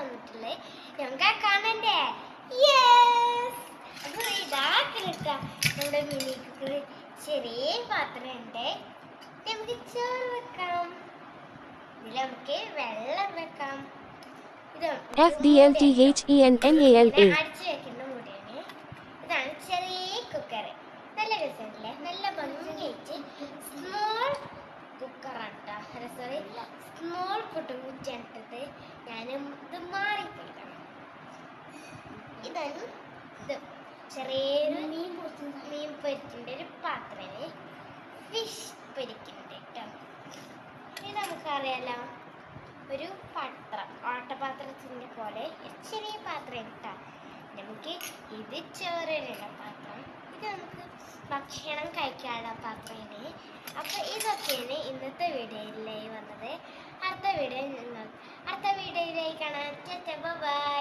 വന്നിട്ടുള്ളത്. നമുക്ക് കാണണ്ടേ? അപ്പൊ ഇതാ കിടക്കാം. നമ്മുടെ മിനി കുക്കർ ചെറിയ പാത്രം ഉണ്ട്. നമുക്ക് ചോറ് വെക്കാം. ഇതിൽ നമുക്ക് വെള്ളം വെക്കാം. FDLTHENMALA അടിച്ചു വെക്കുന്ന മുടിയാണ്. ഇതാണ് ചെറിയ കുക്കർ. നല്ല രസമല്ലേ? നല്ല ഭംഗിയായിട്ട് സ്മോൾ കുക്കറാട്ടോ. സോറി, സ്മോൾ പൊട്ടുകുറ്റിട്ടത്. ഞാൻ ഇത് മാറിപ്പോയിട്ടാണ്. ഇതാണ് ഇത് ചെറിയൊരു മീൻ പൊരിക്കിൻ്റെ ഒരു പാത്രമാണ്. ഫിഷ് പൊരിക്കുന്നുണ്ട് കേട്ടോ. ഇത് നമുക്കറിയാലോ, ഒരു പാത്രം, ഓട്ടപാത്രത്തിൻ്റെ പോലെ ചെറിയ പാത്രം കേട്ടോ. നമുക്ക് ഇത് ചോറിനുള്ള പാത്രം, ഇത് നമുക്ക് ഭക്ഷണം കഴിക്കാനുള്ള പാത്രമാണ്. അപ്പോൾ ഇതൊക്കെയാണ് ഇന്നത്തെ വീഡിയോയിലായി വന്നത്. അടുത്ത വീഡിയോ